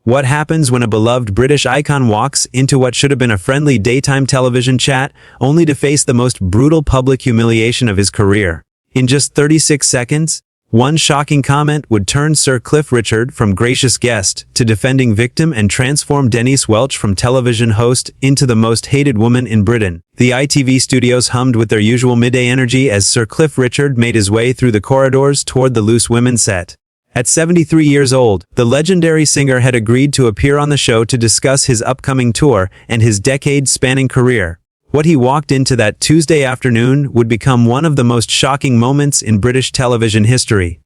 What happens when a beloved British icon walks into what should have been a friendly daytime television chat, only to face the most brutal public humiliation of his career? In just 36 seconds, one shocking comment would turn Sir Cliff Richard from gracious guest to defending victim and transform Denise Welch from television host into the most hated woman in Britain. The ITV studios hummed with their usual midday energy as Sir Cliff Richard made his way through the corridors toward the Loose Women set. At 73 years old, the legendary singer had agreed to appear on the show to discuss his upcoming tour and his decade-spanning career. What he walked into that Tuesday afternoon would become one of the most shocking moments in British television history.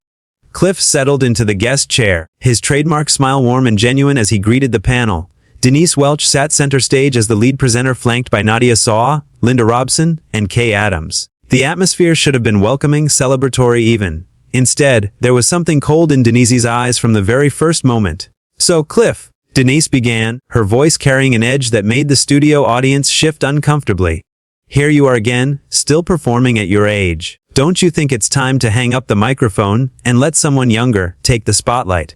Cliff settled into the guest chair, his trademark smile warm and genuine as he greeted the panel. Denise Welch sat center stage as the lead presenter, flanked by Nadia Saw, Linda Robson, and Kay Adams. The atmosphere should have been welcoming, celebratory even. Instead, there was something cold in Denise's eyes from the very first moment. "So, Cliff," Denise began, her voice carrying an edge that made the studio audience shift uncomfortably. "Here you are again, still performing at your age. Don't you think it's time to hang up the microphone and let someone younger take the spotlight?"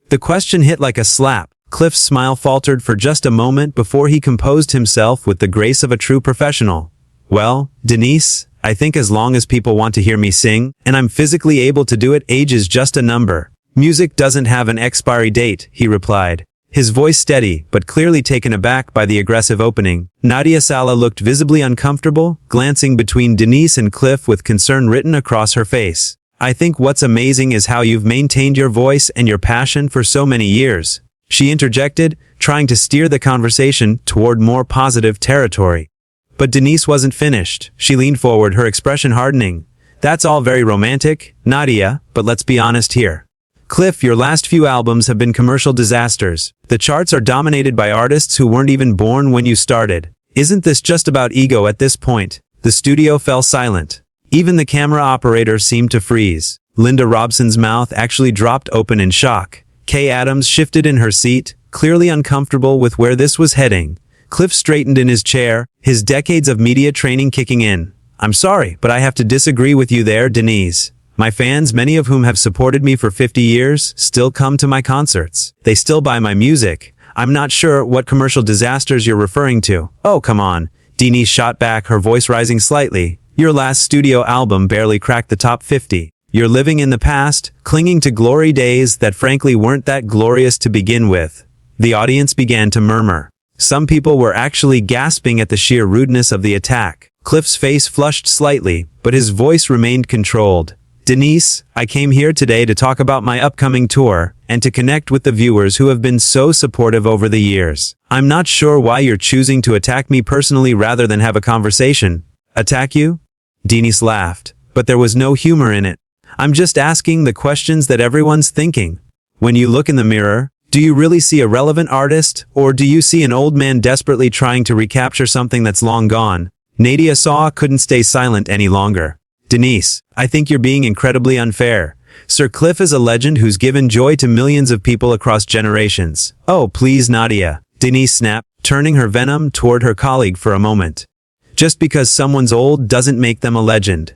The question hit like a slap. Cliff's smile faltered for just a moment before he composed himself with the grace of a true professional. "Well, Denise, I think as long as people want to hear me sing, and I'm physically able to do it, age is just a number. Music doesn't have an expiry date," he replied, his voice steady but clearly taken aback by the aggressive opening. Nadia Salah looked visibly uncomfortable, glancing between Denise and Cliff with concern written across her face. "I think what's amazing is how you've maintained your voice and your passion for so many years," she interjected, trying to steer the conversation toward more positive territory. But Denise wasn't finished. She leaned forward, her expression hardening. "That's all very romantic, Nadia, but let's be honest here. Cliff, your last few albums have been commercial disasters. The charts are dominated by artists who weren't even born when you started. Isn't this just about ego at this point?" The studio fell silent. Even the camera operator seemed to freeze. Linda Robson's mouth actually dropped open in shock. Kay Adams shifted in her seat, clearly uncomfortable with where this was heading. Cliff straightened in his chair, his decades of media training kicking in. "I'm sorry, but I have to disagree with you there, Denise. My fans, many of whom have supported me for 50 years, still come to my concerts. They still buy my music. I'm not sure what commercial disasters you're referring to." "Oh, come on," Denise shot back, her voice rising slightly. "Your last studio album barely cracked the top 50. You're living in the past, clinging to glory days that frankly weren't that glorious to begin with." The audience began to murmur. Some people were actually gasping at the sheer rudeness of the attack. Cliff's face flushed slightly, but his voice remained controlled. "Denise, I came here today to talk about my upcoming tour, and to connect with the viewers who have been so supportive over the years. I'm not sure why you're choosing to attack me personally rather than have a conversation." "Attack you?" Denise laughed, but there was no humor in it. "I'm just asking the questions that everyone's thinking. When you look in the mirror, do you really see a relevant artist, or do you see an old man desperately trying to recapture something that's long gone?" Nadia Saw couldn't stay silent any longer. "Denise, I think you're being incredibly unfair. Sir Cliff is a legend who's given joy to millions of people across generations." "Oh, please, Nadia," Denise snapped, turning her venom toward her colleague for a moment. "Just because someone's old doesn't make them a legend.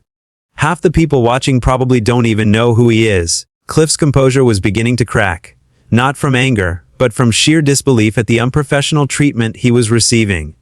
Half the people watching probably don't even know who he is." Cliff's composure was beginning to crack. Not from anger, but from sheer disbelief at the unprofessional treatment he was receiving.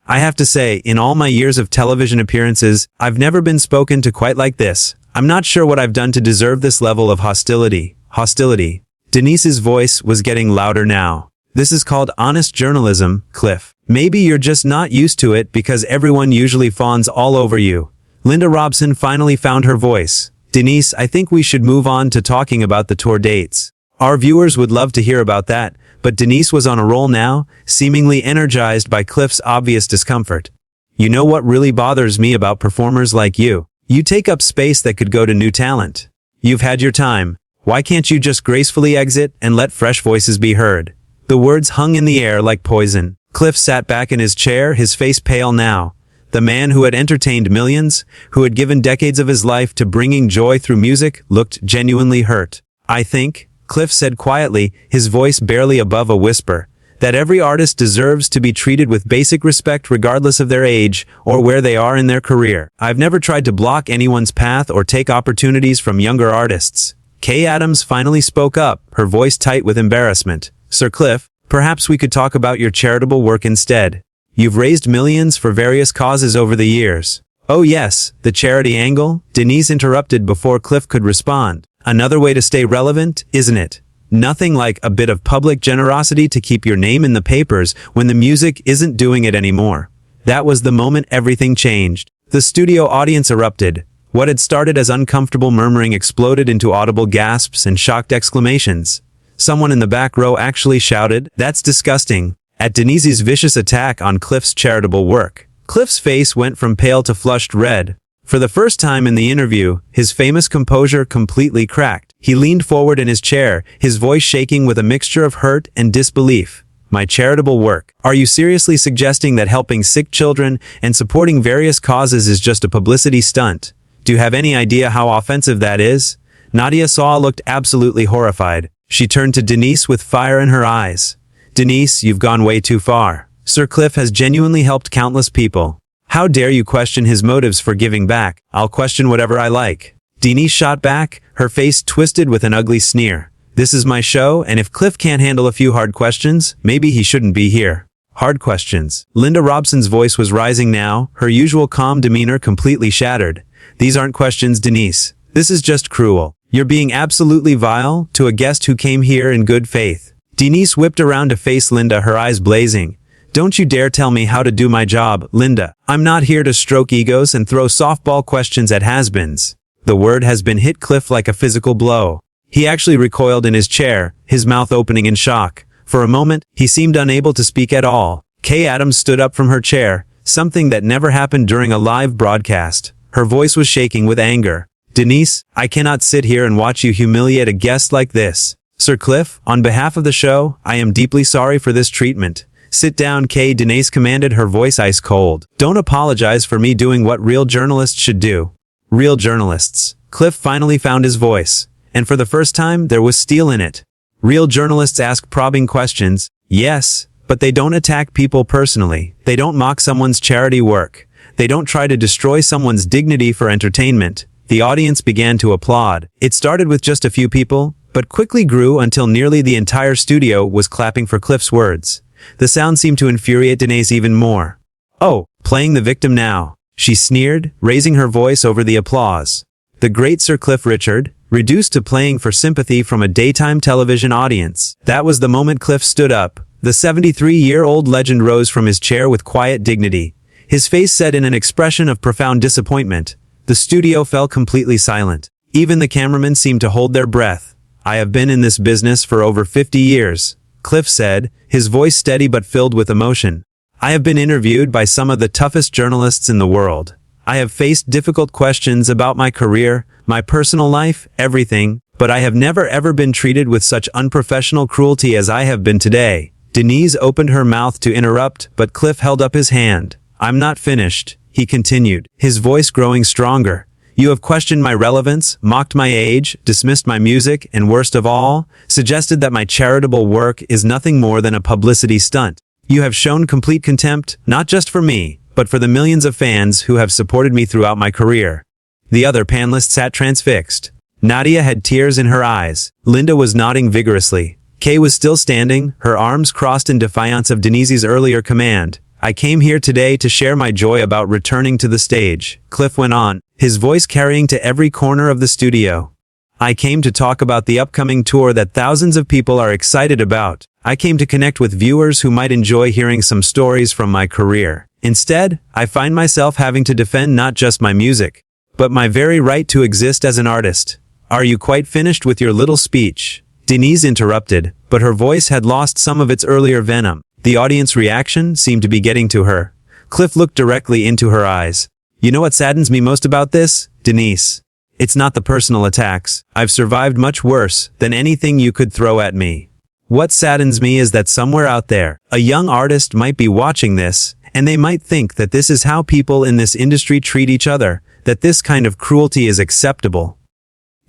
"I have to say, in all my years of television appearances, I've never been spoken to quite like this. I'm not sure what I've done to deserve this level of hostility." Hostility. Denise's voice was getting louder now. "This is called honest journalism, Cliff. Maybe you're just not used to it because everyone usually fawns all over you." Linda Robson finally found her voice. "Denise, I think we should move on to talking about the tour dates. Our viewers would love to hear about that." But Denise was on a roll now, seemingly energized by Cliff's obvious discomfort. "You know what really bothers me about performers like you? You take up space that could go to new talent. You've had your time. Why can't you just gracefully exit and let fresh voices be heard?" The words hung in the air like poison. Cliff sat back in his chair, his face pale now. The man who had entertained millions, who had given decades of his life to bringing joy through music, looked genuinely hurt. "I think," Cliff said quietly, his voice barely above a whisper, "that every artist deserves to be treated with basic respect regardless of their age or where they are in their career. I've never tried to block anyone's path or take opportunities from younger artists." Kay Adams finally spoke up, her voice tight with embarrassment. Sir Cliff, perhaps we could talk about your charitable work instead. You've raised millions for various causes over the years. Oh yes, the charity angle? Denise interrupted before Cliff could respond. Another way to stay relevant, isn't it? Nothing like a bit of public generosity to keep your name in the papers when the music isn't doing it anymore. That was the moment everything changed. The studio audience erupted. What had started as uncomfortable murmuring exploded into audible gasps and shocked exclamations. Someone in the back row actually shouted, "That's disgusting," at Denise's vicious attack on Cliff's charitable work. Cliff's face went from pale to flushed red. For the first time in the interview, his famous composure completely cracked. He leaned forward in his chair, his voice shaking with a mixture of hurt and disbelief. "My charitable work. Are you seriously suggesting that helping sick children and supporting various causes is just a publicity stunt? Do you have any idea how offensive that is?" Nadia Saw looked absolutely horrified. She turned to Denise with fire in her eyes. "Denise, you've gone way too far. Sir Cliff has genuinely helped countless people. How dare you question his motives for giving back? I'll question whatever I like." Denise shot back, her face twisted with an ugly sneer. "This is my show, and if Cliff can't handle a few hard questions, maybe he shouldn't be here." Hard questions. Linda Robson's voice was rising now, her usual calm demeanor completely shattered. "These aren't questions, Denise. This is just cruel. You're being absolutely vile to a guest who came here in good faith." Denise whipped around to face Linda, her eyes blazing. "Don't you dare tell me how to do my job, Linda. I'm not here to stroke egos and throw softball questions at has-beens." The word has been hit Cliff like a physical blow. He actually recoiled in his chair, his mouth opening in shock. For a moment, he seemed unable to speak at all. Kay Adams stood up from her chair, something that never happened during a live broadcast. Her voice was shaking with anger. "Denise, I cannot sit here and watch you humiliate a guest like this. Sir Cliff, on behalf of the show, I am deeply sorry for this treatment." "Sit down, Kay," Denise commanded, her voice ice cold. "Don't apologize for me doing what real journalists should do." Real journalists. Cliff finally found his voice. And for the first time, there was steel in it. Real journalists ask probing questions, yes, but they don't attack people personally. They don't mock someone's charity work. They don't try to destroy someone's dignity for entertainment. The audience began to applaud. It started with just a few people, but quickly grew until nearly the entire studio was clapping for Cliff's words. The sound seemed to infuriate Denise even more. "Oh, playing the victim now," she sneered, raising her voice over the applause. The great Sir Cliff Richard, reduced to playing for sympathy from a daytime television audience. That was the moment Cliff stood up. The 73-year-old legend rose from his chair with quiet dignity. His face set in an expression of profound disappointment. The studio fell completely silent. Even the cameramen seemed to hold their breath. "I have been in this business for over 50 years, Cliff said, his voice steady but filled with emotion. "I have been interviewed by some of the toughest journalists in the world. I have faced difficult questions about my career, my personal life, everything, but I have never ever been treated with such unprofessional cruelty as I have been today." Denise opened her mouth to interrupt, but Cliff held up his hand. "I'm not finished," he continued, his voice growing stronger. "You have questioned my relevance, mocked my age, dismissed my music, and worst of all, suggested that my charitable work is nothing more than a publicity stunt. You have shown complete contempt, not just for me, but for the millions of fans who have supported me throughout my career." The other panelists sat transfixed. Nadia had tears in her eyes. Linda was nodding vigorously. Kay was still standing, her arms crossed in defiance of Denise's earlier command. "I came here today to share my joy about returning to the stage," Cliff went on, his voice carrying to every corner of the studio. "I came to talk about the upcoming tour that thousands of people are excited about. I came to connect with viewers who might enjoy hearing some stories from my career. Instead, I find myself having to defend not just my music, but my very right to exist as an artist." "Are you quite finished with your little speech?" Denise interrupted, but her voice had lost some of its earlier venom. The audience reaction seemed to be getting to her. Cliff looked directly into her eyes. "You know what saddens me most about this, Denise? It's not the personal attacks. I've survived much worse than anything you could throw at me. What saddens me is that somewhere out there, a young artist might be watching this, and they might think that this is how people in this industry treat each other, that this kind of cruelty is acceptable."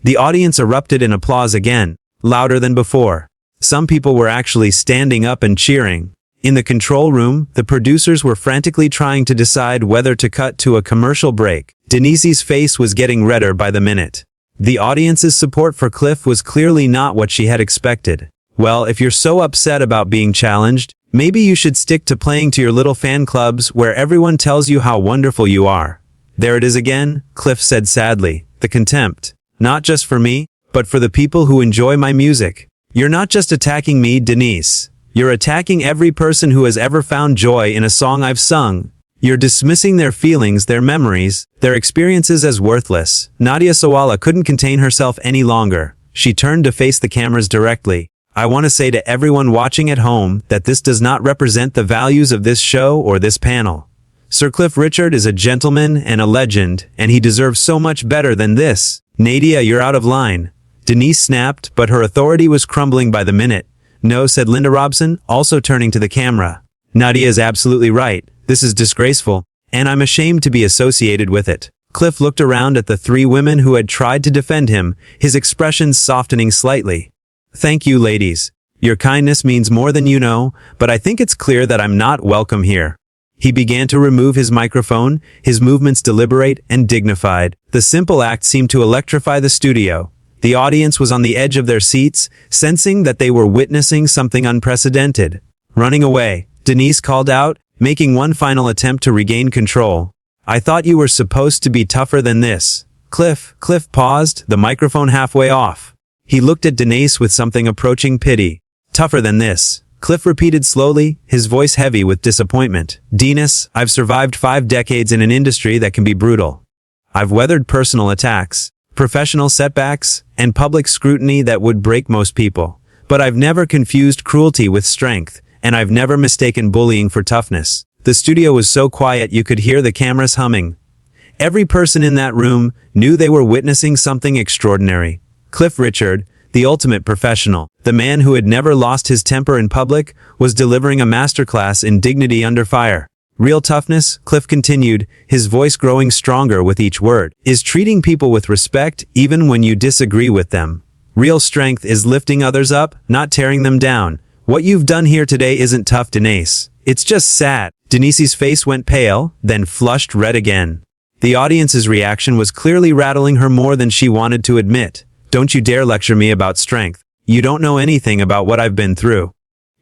The audience erupted in applause again, louder than before. Some people were actually standing up and cheering. In the control room, the producers were frantically trying to decide whether to cut to a commercial break. Denise's face was getting redder by the minute. The audience's support for Cliff was clearly not what she had expected. Well, if you're so upset about being challenged, maybe you should stick to playing to your little fan clubs where everyone tells you how wonderful you are. There it is again, Cliff said sadly, the contempt. Not just for me, but for the people who enjoy my music. You're not just attacking me, Denise. You're attacking every person who has ever found joy in a song I've sung. You're dismissing their feelings, their memories, their experiences as worthless. Nadia Sawala couldn't contain herself any longer. She turned to face the cameras directly. I want to say to everyone watching at home that this does not represent the values of this show or this panel. Sir Cliff Richard is a gentleman and a legend, and he deserves so much better than this. Nadia, you're out of line. Denise snapped, but her authority was crumbling by the minute. No, said Linda Robson, also turning to the camera. Nadia is absolutely right. This is disgraceful, and I'm ashamed to be associated with it. Cliff looked around at the three women who had tried to defend him, his expression softening slightly. Thank you, ladies. Your kindness means more than you know, but I think it's clear that I'm not welcome here. He began to remove his microphone, his movements deliberate and dignified. The simple act seemed to electrify the studio. The audience was on the edge of their seats, sensing that they were witnessing something unprecedented. Running away, Denise called out, making one final attempt to regain control. I thought you were supposed to be tougher than this. Cliff paused, the microphone halfway off. He looked at Denise with something approaching pity. Tougher than this. Cliff repeated slowly, his voice heavy with disappointment. Denise, I've survived 5 decades in an industry that can be brutal. I've weathered personal attacks, professional setbacks, and public scrutiny that would break most people. But I've never confused cruelty with strength, and I've never mistaken bullying for toughness. The studio was so quiet you could hear the cameras humming. Every person in that room knew they were witnessing something extraordinary. Cliff Richard, the ultimate professional, the man who had never lost his temper in public, was delivering a masterclass in dignity under fire. Real toughness, Cliff continued, his voice growing stronger with each word, is treating people with respect even when you disagree with them. Real strength is lifting others up, not tearing them down. What you've done here today isn't tough, Denise. It's just sad. Denise's face went pale, then flushed red again. The audience's reaction was clearly rattling her more than she wanted to admit. Don't you dare lecture me about strength. You don't know anything about what I've been through.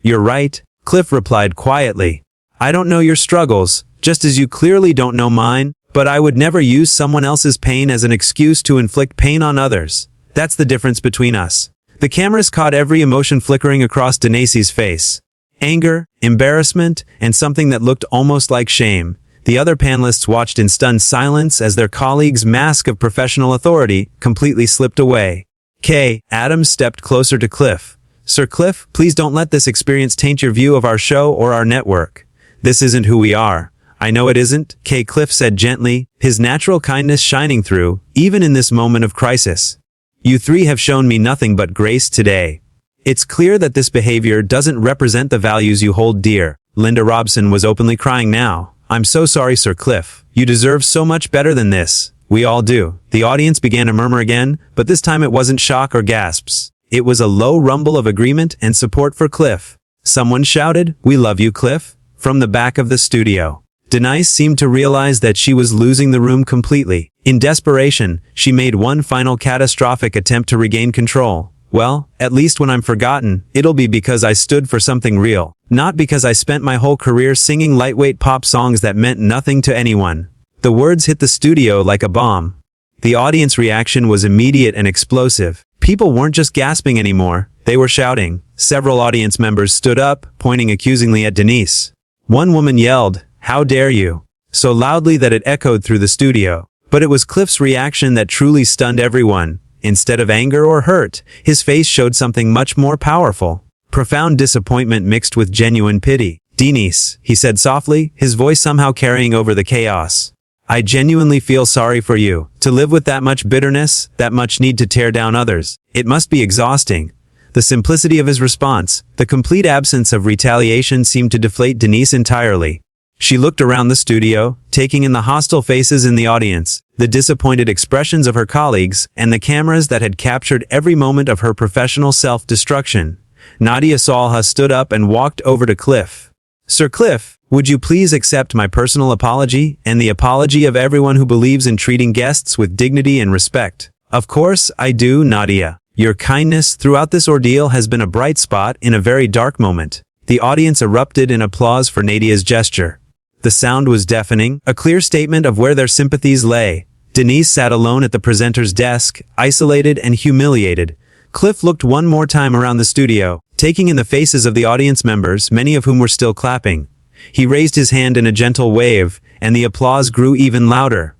You're right, Cliff replied quietly. I don't know your struggles, just as you clearly don't know mine, but I would never use someone else's pain as an excuse to inflict pain on others. That's the difference between us. The cameras caught every emotion flickering across Denise's face. Anger, embarrassment, and something that looked almost like shame. The other panelists watched in stunned silence as their colleague's mask of professional authority completely slipped away. Kay Adams stepped closer to Cliff. Sir Cliff, please don't let this experience taint your view of our show or our network. This isn't who we are. I know it isn't, Kay Cliff said gently, his natural kindness shining through, even in this moment of crisis. You three have shown me nothing but grace today. It's clear that this behavior doesn't represent the values you hold dear. Linda Robson was openly crying now. I'm so sorry, Sir Cliff. You deserve so much better than this. We all do. The audience began to murmur again, but this time it wasn't shock or gasps. It was a low rumble of agreement and support for Cliff. Someone shouted, "We love you, Cliff," from the back of the studio. Denise seemed to realize that she was losing the room completely. In desperation, she made one final catastrophic attempt to regain control. Well, at least when I'm forgotten, it'll be because I stood for something real, not because I spent my whole career singing lightweight pop songs that meant nothing to anyone. The words hit the studio like a bomb. The audience reaction was immediate and explosive. People weren't just gasping anymore, they were shouting. Several audience members stood up, pointing accusingly at Denise. One woman yelled, "How dare you?" so loudly that it echoed through the studio. But it was Cliff's reaction that truly stunned everyone. Instead of anger or hurt, his face showed something much more powerful. Profound disappointment mixed with genuine pity. "Denise," he said softly, his voice somehow carrying over the chaos. "I genuinely feel sorry for you. To live with that much bitterness, that much need to tear down others. It must be exhausting." The simplicity of his response, the complete absence of retaliation seemed to deflate Denise entirely. She looked around the studio, taking in the hostile faces in the audience, the disappointed expressions of her colleagues, and the cameras that had captured every moment of her professional self-destruction. Nadia Salha stood up and walked over to Cliff. "Sir Cliff, would you please accept my personal apology and the apology of everyone who believes in treating guests with dignity and respect?" "Of course I do, Nadia. Your kindness throughout this ordeal has been a bright spot in a very dark moment. The audience erupted in applause for Nadia's gesture. The sound was deafening, a clear statement of where their sympathies lay. Denise sat alone at the presenter's desk, isolated and humiliated. Cliff looked one more time around the studio, taking in the faces of the audience members, many of whom were still clapping. He raised his hand in a gentle wave, and the applause grew even louder.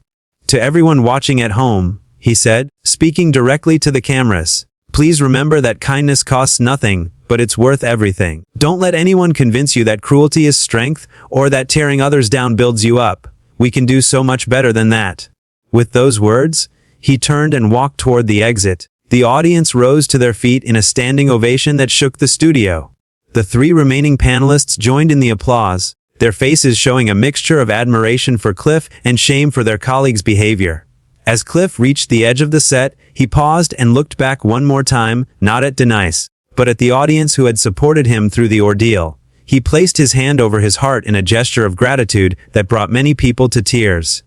To everyone watching at home, he said, speaking directly to the cameras, please remember that kindness costs nothing, but it's worth everything. Don't let anyone convince you that cruelty is strength or that tearing others down builds you up. We can do so much better than that. With those words, he turned and walked toward the exit. The audience rose to their feet in a standing ovation that shook the studio. The three remaining panelists joined in the applause, their faces showing a mixture of admiration for Cliff and shame for their colleagues' behavior. As Cliff reached the edge of the set, he paused and looked back one more time, not at Denise, but at the audience who had supported him through the ordeal. He placed his hand over his heart in a gesture of gratitude that brought many people to tears.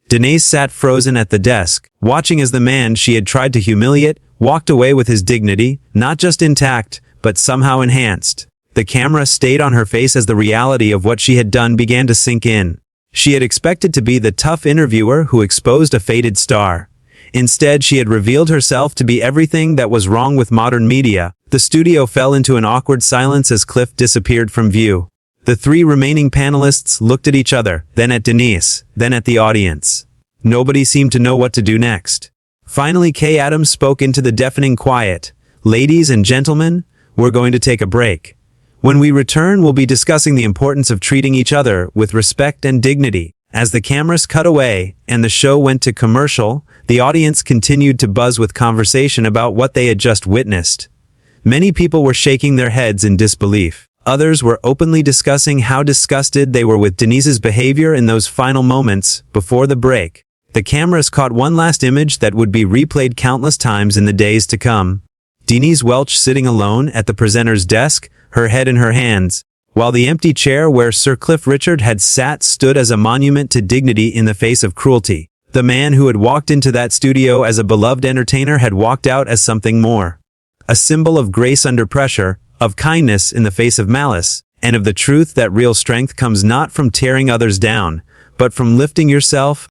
Denise sat frozen at the desk, watching as the man she had tried to humiliate walked away with his dignity, not just intact, but somehow enhanced. The camera stayed on her face as the reality of what she had done began to sink in. She had expected to be the tough interviewer who exposed a faded star. Instead, she had revealed herself to be everything that was wrong with modern media. The studio fell into an awkward silence as Cliff disappeared from view. The three remaining panelists looked at each other, then at Denise, then at the audience. Nobody seemed to know what to do next. Finally, Kay Adams spoke into the deafening quiet. Ladies and gentlemen, we're going to take a break. When we return, we'll be discussing the importance of treating each other with respect and dignity. As the cameras cut away and the show went to commercial, the audience continued to buzz with conversation about what they had just witnessed. Many people were shaking their heads in disbelief. Others were openly discussing how disgusted they were with Denise's behavior in those final moments before the break. The cameras caught one last image that would be replayed countless times in the days to come. Denise Welch sitting alone at the presenter's desk, her head in her hands, while the empty chair where Sir Cliff Richard had sat stood as a monument to dignity in the face of cruelty. The man who had walked into that studio as a beloved entertainer had walked out as something more. A symbol of grace under pressure, of kindness in the face of malice, and of the truth that real strength comes not from tearing others down, but from lifting yourself